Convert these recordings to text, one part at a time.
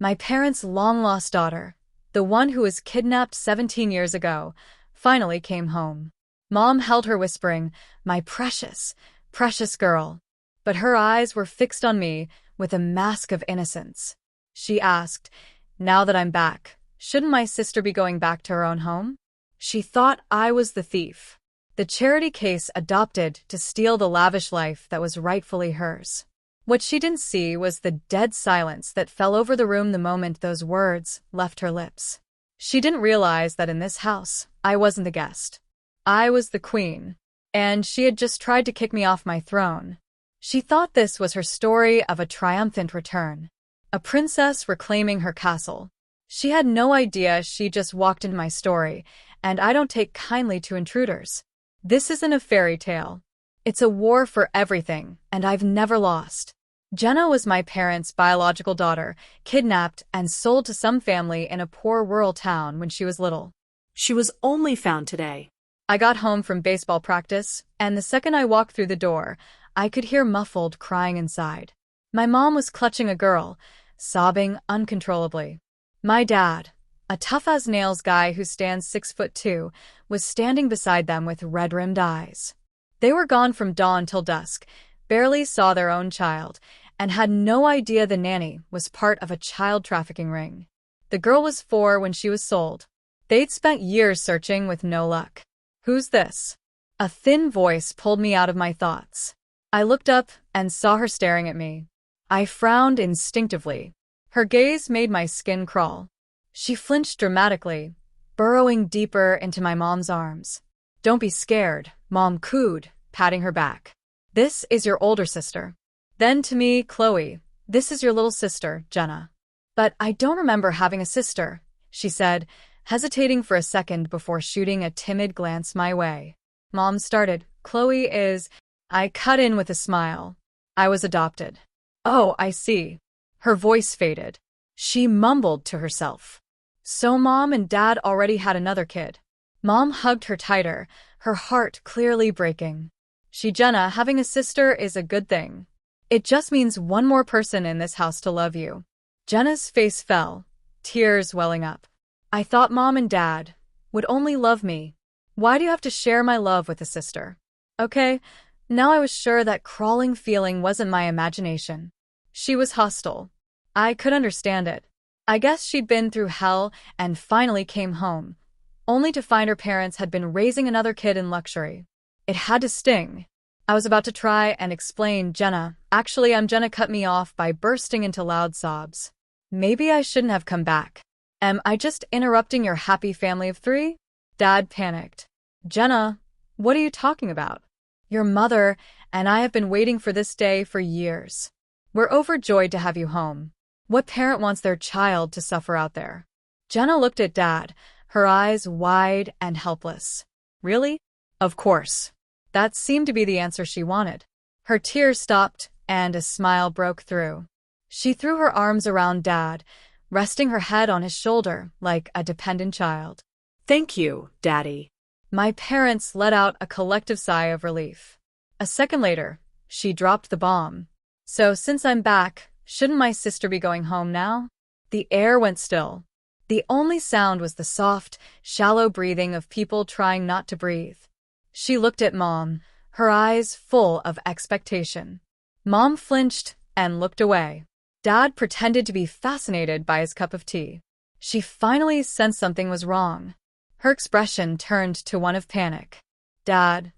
My parents' long-lost daughter, the one who was kidnapped 17 years ago, finally came home. Mom held her whispering, "My precious, precious girl." But her eyes were fixed on me with a mask of innocence. She asked, "Now that I'm back, shouldn't my sister be going back to her own home?" She thought I was the thief, the charity case adopted to steal the lavish life that was rightfully hers. What she didn't see was the dead silence that fell over the room the moment those words left her lips. She didn't realize that in this house, I wasn't the guest. I was the queen, and she had just tried to kick me off my throne. She thought this was her story of a triumphant return, a princess reclaiming her castle. She had no idea she just walked into my story, and I don't take kindly to intruders. This isn't a fairy tale. It's a war for everything, and I've never lost. Jenna was my parents' biological daughter, kidnapped and sold to some family in a poor rural town when she was little. She was only found today. I got home from baseball practice, and the second I walked through the door, I could hear muffled crying inside. My mom was clutching a girl, sobbing uncontrollably. My dad, a tough-as-nails guy who stands 6'2", was standing beside them with red-rimmed eyes. They were gone from dawn till dusk, barely saw their own child, and had no idea the nanny was part of a child trafficking ring. The girl was 4 when she was sold. They'd spent years searching with no luck. "Who's this?" A thin voice pulled me out of my thoughts. I looked up and saw her staring at me. I frowned instinctively. Her gaze made my skin crawl. She flinched dramatically, burrowing deeper into my mom's arms. "Don't be scared," Mom cooed, patting her back. "This is your older sister." Then to me, "Chloe, this is your little sister, Jenna." "But I don't remember having a sister," she said, hesitating for a second before shooting a timid glance my way. Mom started, "Chloe is—" I cut in with a smile. "I was adopted." "Oh, I see." Her voice faded. She mumbled to herself. So Mom and Dad already had another kid. Mom hugged her tighter, her heart clearly breaking. "Jenna, having a sister is a good thing. It just means one more person in this house to love you." Jenna's face fell, tears welling up. "I thought Mom and Dad would only love me. Why do you have to share my love with a sister?" Okay, now I was sure that crawling feeling wasn't my imagination. She was hostile. I could understand it. I guess she'd been through hell and finally came home, only to find her parents had been raising another kid in luxury. It had to sting. I was about to try and explain, "Jenna, actually I'm Jenna," cut me off by bursting into loud sobs. "Maybe I shouldn't have come back. Am I just interrupting your happy family of 3? Dad panicked. "Jenna, what are you talking about? Your mother and I have been waiting for this day for years. We're overjoyed to have you home. What parent wants their child to suffer out there?" Jenna looked at Dad, her eyes wide and helpless. "Really? Of course." That seemed to be the answer she wanted. Her tears stopped, and a smile broke through. She threw her arms around Dad, resting her head on his shoulder like a dependent child. "Thank you, Daddy." My parents let out a collective sigh of relief. A second later, she dropped the bomb. "So since I'm back, shouldn't my sister be going home now?" The air went still. The only sound was the soft, shallow breathing of people trying not to breathe. She looked at Mom, her eyes full of expectation. Mom flinched and looked away. Dad pretended to be fascinated by his cup of tea. She finally sensed something was wrong. Her expression turned to one of panic. "Dad,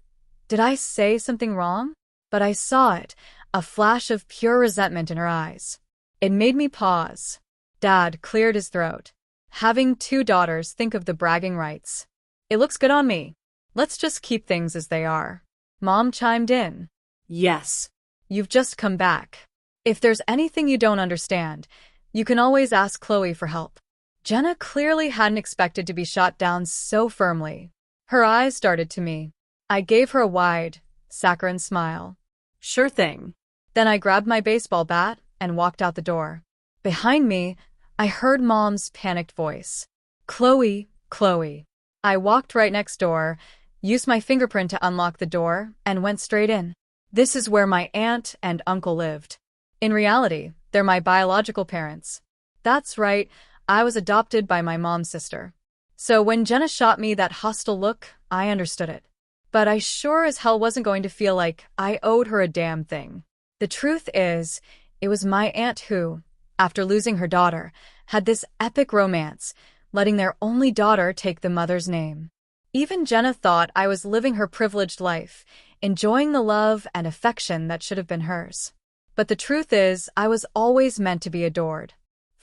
did I say something wrong?" But I saw it, a flash of pure resentment in her eyes. It made me pause. Dad cleared his throat. "Having 2 daughters, think of the bragging rights. It looks good on me. Let's just keep things as they are." Mom chimed in. "Yes. You've just come back. If there's anything you don't understand, you can always ask Chloe for help." Jenna clearly hadn't expected to be shot down so firmly. Her eyes darted to me. I gave her a wide, saccharine smile. "Sure thing." Then I grabbed my baseball bat and walked out the door. Behind me, I heard Mom's panicked voice. "Chloe, Chloe." I walked right next door, used my fingerprint to unlock the door, and went straight in. This is where my aunt and uncle lived. In reality, they're my biological parents. That's right, I was adopted by my mom's sister. So when Jenna shot me that hostile look, I understood it. But I sure as hell wasn't going to feel like I owed her a damn thing. The truth is, it was my aunt who, after losing her daughter, had this epic romance, letting their only daughter take the mother's name. Even Jenna thought I was living her privileged life, enjoying the love and affection that should have been hers. But the truth is, I was always meant to be adored.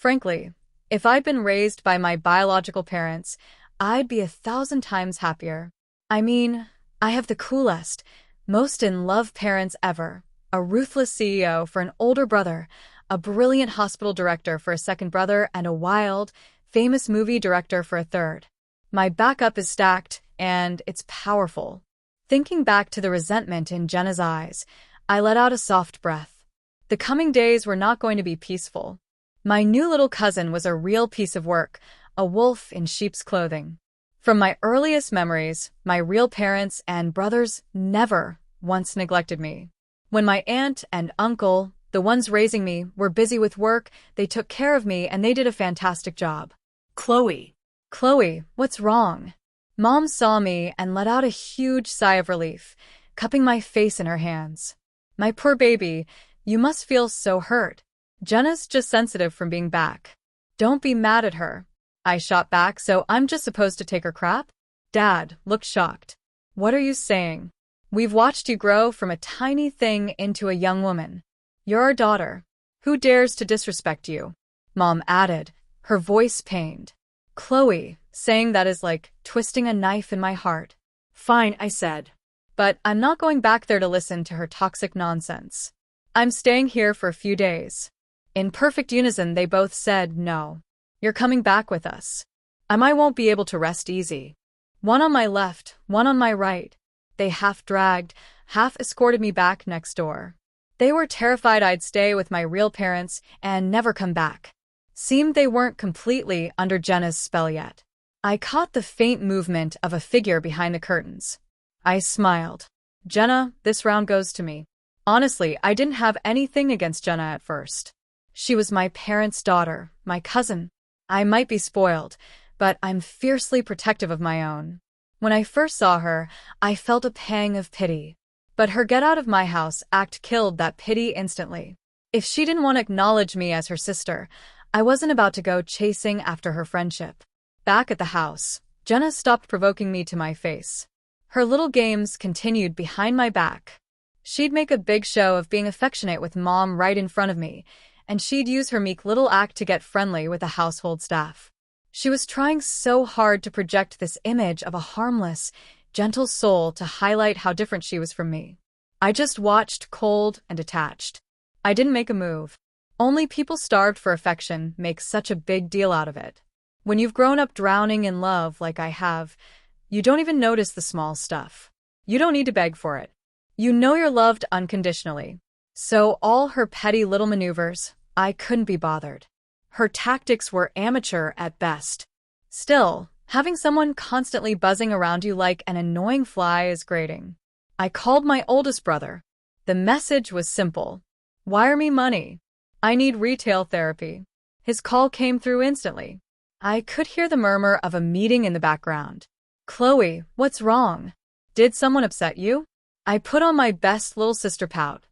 Frankly, if I'd been raised by my biological parents, I'd be 1,000 times happier. I mean, I have the coolest, most in-love parents ever. A ruthless CEO for an older brother, a brilliant hospital director for a second brother, and a wild, famous movie director for a third. My backup is stacked, and it's powerful. Thinking back to the resentment in Jenna's eyes, I let out a soft breath. The coming days were not going to be peaceful. My new little cousin was a real piece of work, a wolf in sheep's clothing. From my earliest memories, my real parents and brothers never once neglected me. When my aunt and uncle, the ones raising me, were busy with work, they took care of me and they did a fantastic job. Chloe. Chloe, what's wrong? Mom saw me and let out a huge sigh of relief, cupping my face in her hands. My poor baby, you must feel so hurt. Jenna's just sensitive from being back. Don't be mad at her. I shot back, so I'm just supposed to take her crap? Dad looked shocked. What are you saying? We've watched you grow from a tiny thing into a young woman. You're our daughter. Who dares to disrespect you? Mom added, her voice pained. Chloe, saying that is like twisting a knife in my heart. Fine, I said. But I'm not going back there to listen to her toxic nonsense. I'm staying here for a few days. In perfect unison, they both said no. You're coming back with us. I won't be able to rest easy. One on my left, one on my right. They half dragged, half escorted me back next door. They were terrified I'd stay with my real parents and never come back. Seemed they weren't completely under Jenna's spell yet. I caught the faint movement of a figure behind the curtains. I smiled. Jenna, this round goes to me. Honestly, I didn't have anything against Jenna at first. She was my parents' daughter, my cousin. I might be spoiled, but I'm fiercely protective of my own. When I first saw her, I felt a pang of pity. But her get out of my house act killed that pity instantly. If she didn't want to acknowledge me as her sister, I wasn't about to go chasing after her friendship. Back at the house, Jenna stopped provoking me to my face. Her little games continued behind my back. She'd make a big show of being affectionate with Mom right in front of me, and she'd use her meek little act to get friendly with the household staff. She was trying so hard to project this image of a harmless, gentle soul to highlight how different she was from me. I just watched, cold and detached. I didn't make a move. Only people starved for affection make such a big deal out of it. When you've grown up drowning in love like I have, you don't even notice the small stuff. You don't need to beg for it. You know you're loved unconditionally. So all her petty little maneuvers, I couldn't be bothered. Her tactics were amateur at best. Still, having someone constantly buzzing around you like an annoying fly is grating. I called my oldest brother. The message was simple. Wire me money. I need retail therapy. His call came through instantly. I could hear the murmur of a meeting in the background. Chloe, what's wrong? Did someone upset you? I put on my best little sister pout.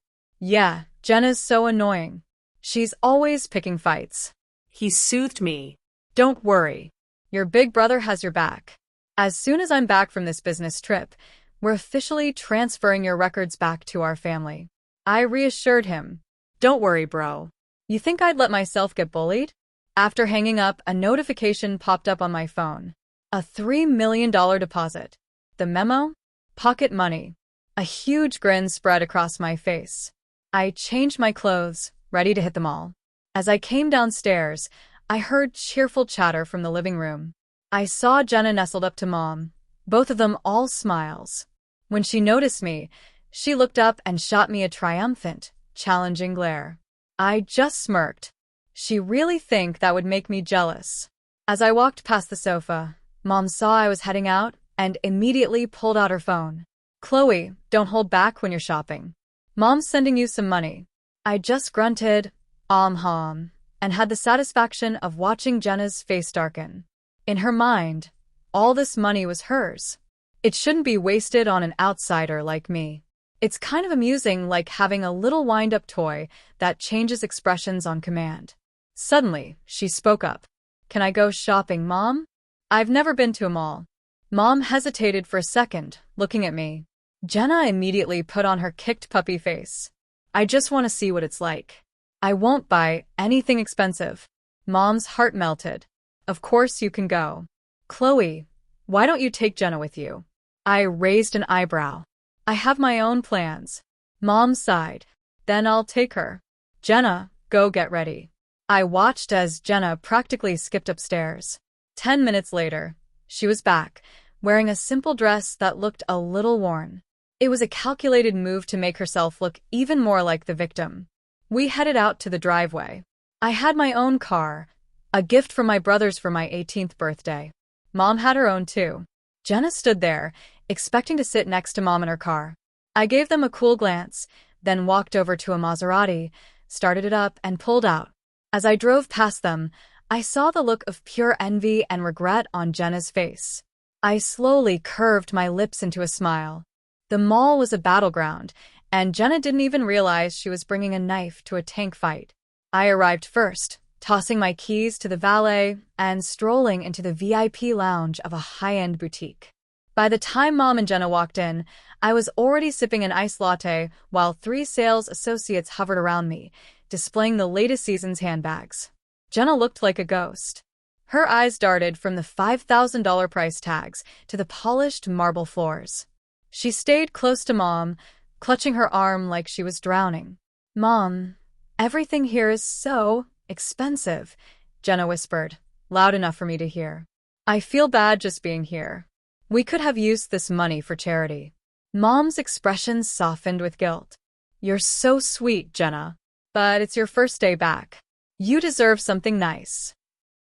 Yeah, Jenna's so annoying. She's always picking fights. He soothed me. Don't worry. Your big brother has your back. As soon as I'm back from this business trip, we're officially transferring your records back to our family. I reassured him. Don't worry, bro. You think I'd let myself get bullied? After hanging up, a notification popped up on my phone. A $3 million deposit. The memo? Pocket money. A huge grin spread across my face. I changed my clothes, ready to hit the mall. As I came downstairs, I heard cheerful chatter from the living room. I saw Jenna nestled up to Mom, both of them all smiles. When she noticed me, she looked up and shot me a triumphant, challenging glare. I just smirked. She really think that would make me jealous. As I walked past the sofa, Mom saw I was heading out and immediately pulled out her phone. Chloe, don't hold back when you're shopping. Mom's sending you some money. I just grunted, hom. and had the satisfaction of watching Jenna's face darken. In her mind, all this money was hers. It shouldn't be wasted on an outsider like me. It's kind of amusing, like having a little wind-up toy that changes expressions on command. Suddenly, she spoke up. Can I go shopping, Mom? I've never been to a mall. Mom hesitated for a second, looking at me. Jenna immediately put on her kicked puppy face. I just want to see what it's like. I won't buy anything expensive. Mom's heart melted. Of course you can go. Chloe, why don't you take Jenna with you? I raised an eyebrow. I have my own plans. Mom sighed. Then I'll take her. Jenna, go get ready. I watched as Jenna practically skipped upstairs. 10 minutes later, she was back, wearing a simple dress that looked a little worn. It was a calculated move to make herself look even more like the victim. We headed out to the driveway. I had my own car, a gift from my brothers for my 18th birthday. Mom had her own too. Jenna stood there, expecting to sit next to Mom in her car. I gave them a cool glance, then walked over to a Maserati, started it up, and pulled out. As I drove past them, I saw the look of pure envy and regret on Jenna's face. I slowly curved my lips into a smile. The mall was a battleground, and Jenna didn't even realize she was bringing a knife to a tank fight. I arrived first, tossing my keys to the valet and strolling into the VIP lounge of a high-end boutique. By the time Mom and Jenna walked in, I was already sipping an iced latte while 3 sales associates hovered around me, displaying the latest season's handbags. Jenna looked like a ghost. Her eyes darted from the $5,000 price tags to the polished marble floors. She stayed close to Mom, clutching her arm like she was drowning. Mom, everything here is so expensive, Jenna whispered, loud enough for me to hear. I feel bad just being here. We could have used this money for charity. Mom's expression softened with guilt. You're so sweet, Jenna. But it's your first day back. You deserve something nice.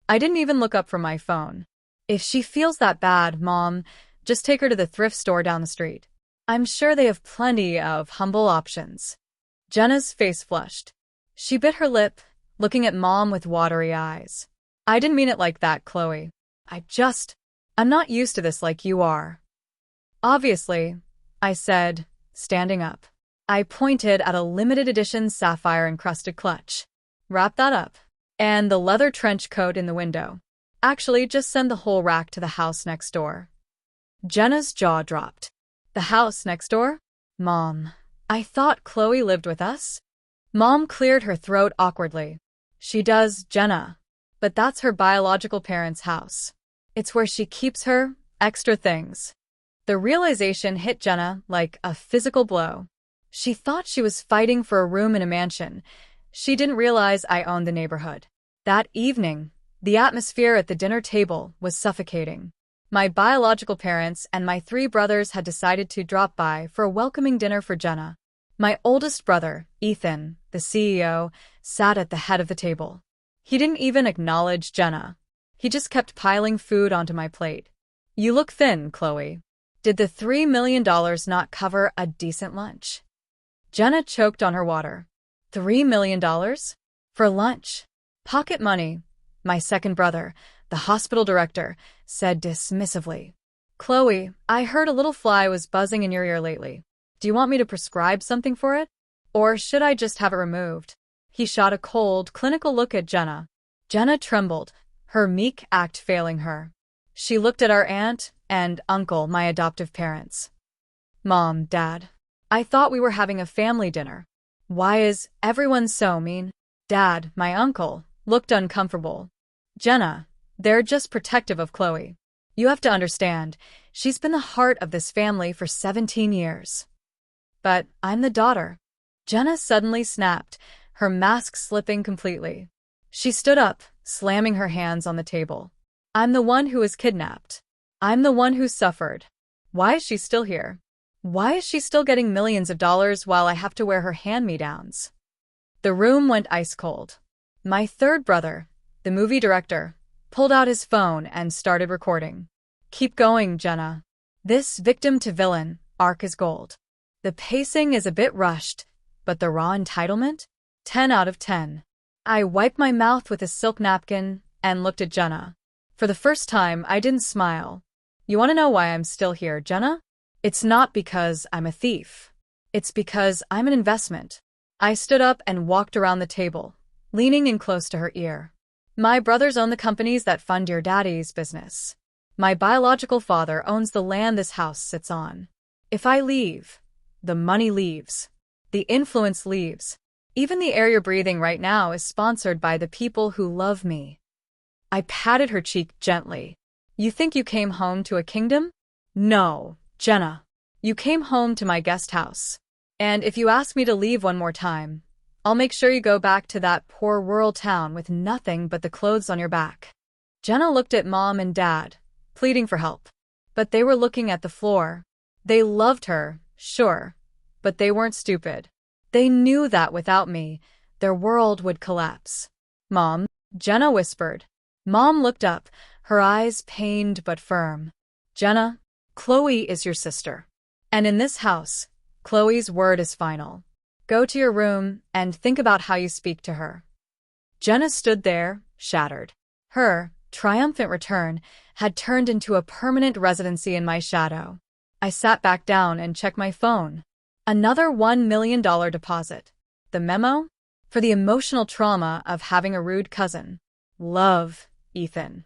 I didn't even look up from my phone. If she feels that bad, Mom, just take her to the thrift store down the street. I'm sure they have plenty of humble options. Jenna's face flushed. She bit her lip, looking at Mom with watery eyes. I didn't mean it like that, Chloe. I'm not used to this like you are. Obviously, I said, standing up. I pointed at a limited edition sapphire-encrusted clutch. Wrap that up. And the leather trench coat in the window. Actually, just send the whole rack to the house next door. Jenna's jaw dropped. The house next door? Mom, I thought Chloe lived with us? Mom cleared her throat awkwardly. She does, Jenna. But that's her biological parents' house. It's where she keeps her extra things. The realization hit Jenna like a physical blow. She thought she was fighting for a room in a mansion. She didn't realize I owned the neighborhood. That evening, the atmosphere at the dinner table was suffocating. My biological parents and my 3 brothers had decided to drop by for a welcoming dinner for Jenna. My oldest brother, Ethan, the CEO, sat at the head of the table. He didn't even acknowledge Jenna. He just kept piling food onto my plate. You look thin, Chloe. Did the $3 million not cover a decent lunch? Jenna choked on her water. $3 million? For lunch? Pocket money, my second brother, the hospital director, said dismissively. Chloe, I heard a little fly was buzzing in your ear lately. Do you want me to prescribe something for it? Or should I just have it removed? He shot a cold, clinical look at Jenna. Jenna trembled, her meek act failing her. She looked at our aunt and uncle, my adoptive parents. Mom, Dad, I thought we were having a family dinner. Why is everyone so mean? Dad, my uncle, looked uncomfortable. Jenna, they're just protective of Chloe. You have to understand, she's been the heart of this family for 17 years. But I'm the daughter. Jenna suddenly snapped, her mask slipping completely. She stood up, slamming her hands on the table. I'm the one who was kidnapped. I'm the one who suffered. Why is she still here? Why is she still getting millions of dollars while I have to wear her hand-me-downs? The room went ice cold. My third brother, the movie director, pulled out his phone and started recording. Keep going, Jenna. This victim-to-villain arc is gold. The pacing is a bit rushed, but the raw entitlement? 10 out of 10. I wiped my mouth with a silk napkin and looked at Jenna. For the first time, I didn't smile. You want to know why I'm still here, Jenna? It's not because I'm a thief. It's because I'm an investment. I stood up and walked around the table, leaning in close to her ear. My brothers own the companies that fund your daddy's business. My biological father owns the land this house sits on. If I leave, the money leaves. The influence leaves. Even the air you're breathing right now is sponsored by the people who love me. I patted her cheek gently. You think you came home to a kingdom? No, Jenna. You came home to my guest house. And if you ask me to leave one more time, I'll make sure you go back to that poor rural town with nothing but the clothes on your back. Jenna looked at Mom and Dad, pleading for help. But they were looking at the floor. They loved her, sure, but they weren't stupid. They knew that without me, their world would collapse. Mom, Jenna whispered. Mom looked up, her eyes pained but firm. Jenna, Chloe is your sister. And in this house, Chloe's word is final. Go to your room and think about how you speak to her. Jenna stood there, shattered. Her triumphant return had turned into a permanent residency in my shadow. I sat back down and checked my phone. Another $1 million deposit. The memo? For the emotional trauma of having a rude cousin. Love, Ethan.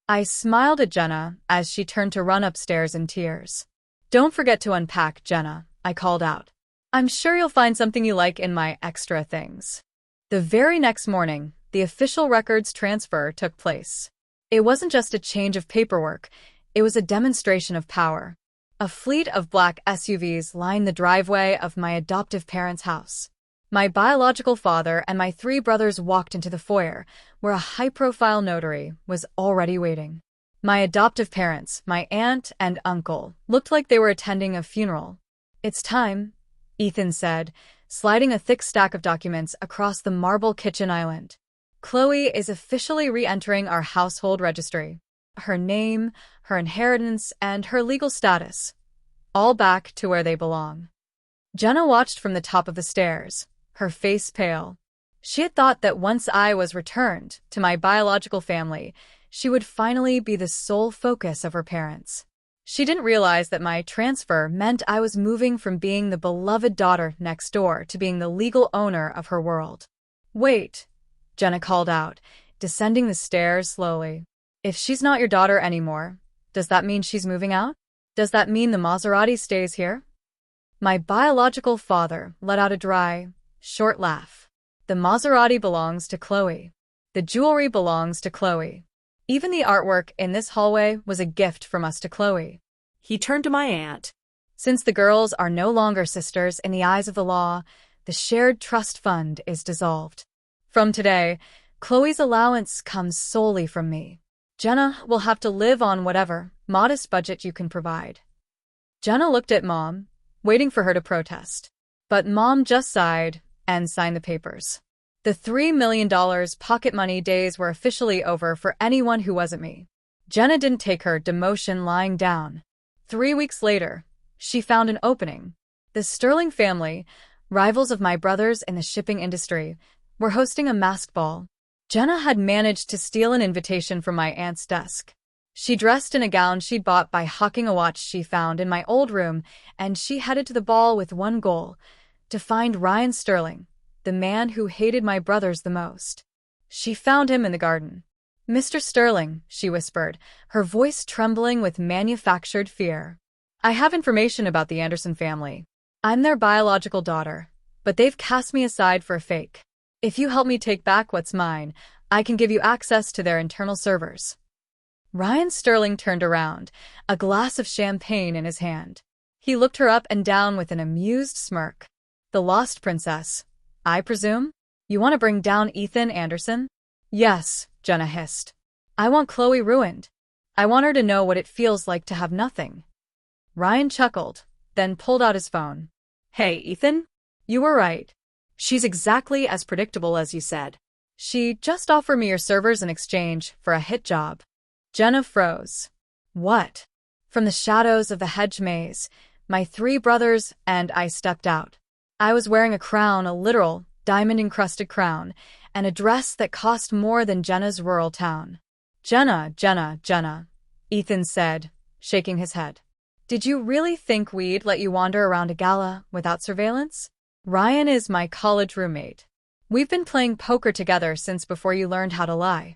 I smiled at Jenna as she turned to run upstairs in tears. Don't forget to unpack, Jenna, I called out. I'm sure you'll find something you like in my extra things. The very next morning, the official records transfer took place. It wasn't just a change of paperwork, it was a demonstration of power. A fleet of black SUVs lined the driveway of my adoptive parents' house. My biological father and my 3 brothers walked into the foyer, where a high-profile notary was already waiting. My adoptive parents, my aunt and uncle, looked like they were attending a funeral. It's time, Ethan said, sliding a thick stack of documents across the marble kitchen island. Chloe is officially re-entering our household registry. Her name, her inheritance, and her legal status. All back to where they belong. Jenna watched from the top of the stairs, her face pale. She had thought that once I was returned to my biological family, she would finally be the sole focus of her parents. She didn't realize that my transfer meant I was moving from being the beloved daughter next door to being the legal owner of her world. Wait, Jenna called out, descending the stairs slowly. If she's not your daughter anymore, does that mean she's moving out? Does that mean the Maserati stays here? My biological father let out a dry, short laugh. The Maserati belongs to Chloe. The jewelry belongs to Chloe. Even the artwork in this hallway was a gift from us to Chloe. He turned to my aunt. Since the girls are no longer sisters in the eyes of the law, the shared trust fund is dissolved. From today, Chloe's allowance comes solely from me. Jenna will have to live on whatever modest budget you can provide. Jenna looked at Mom, waiting for her to protest. But Mom just sighed and signed the papers. The $3 million pocket money days were officially over for anyone who wasn't me. Jenna didn't take her demotion lying down. 3 weeks later, she found an opening. The Sterling family, rivals of my brothers in the shipping industry, were hosting a masked ball. Jenna had managed to steal an invitation from my aunt's desk. She dressed in a gown she'd bought by hawking a watch she found in my old room, and she headed to the ball with one goal: to find Ryan Sterling, the man who hated my brothers the most. She found him in the garden. Mr. Sterling, she whispered, her voice trembling with manufactured fear. I have information about the Anderson family. I'm their biological daughter, but they've cast me aside for a fake. If you help me take back what's mine, I can give you access to their internal servers. Ryan Sterling turned around, a glass of champagne in his hand. He looked her up and down with an amused smirk. The lost princess, I presume? You want to bring down Ethan Anderson? Yes, Jenna hissed. I want Chloe ruined. I want her to know what it feels like to have nothing. Ryan chuckled, then pulled out his phone. Hey, Ethan? You were right. She's exactly as predictable as you said. She just offered me your servers in exchange for a hit job. Jenna froze. What? From the shadows of the hedge maze, my 3 brothers and I stepped out. I was wearing a crown, a literal, diamond-encrusted crown, and a dress that cost more than Jenna's rural town. Jenna, Jenna, Jenna, Ethan said, shaking his head. Did you really think we'd let you wander around a gala without surveillance? Ryan is my college roommate. We've been playing poker together since before you learned how to lie.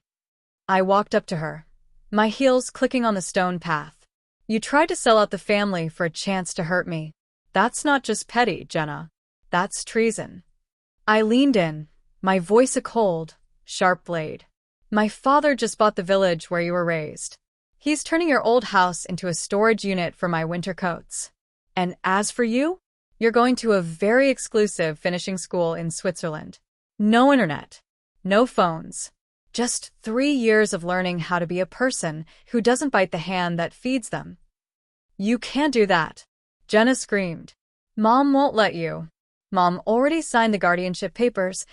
I walked up to her, my heels clicking on the stone path. You tried to sell out the family for a chance to hurt me. That's not just petty, Jenna. That's treason. I leaned in, my voice a cold, sharp blade. My father just bought the village where you were raised. He's turning your old house into a storage unit for my winter coats. And as for you, you're going to a very exclusive finishing school in Switzerland. No internet, no phones. Just 3 years of learning how to be a person who doesn't bite the hand that feeds them. You can't do that, Jenna screamed. Mom won't let you. Mom already signed the guardianship papers,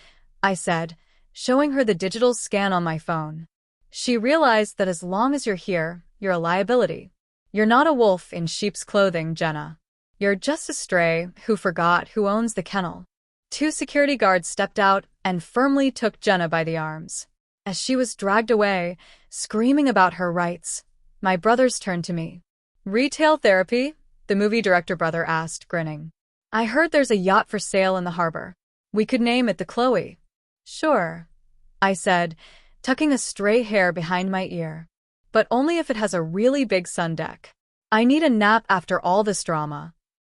I said, showing her the digital scan on my phone. She realized that as long as you're here, you're a liability. You're not a wolf in sheep's clothing, Jenna. You're just a stray who forgot who owns the kennel. 2 security guards stepped out and firmly took Jenna by the arms. As she was dragged away, screaming about her rights, my brothers turned to me. Retail therapy? The movie director brother asked, grinning. I heard there's a yacht for sale in the harbor. We could name it the Chloe. Sure, I said, tucking a stray hair behind my ear. But only if it has a really big sun deck. I need a nap after all this drama.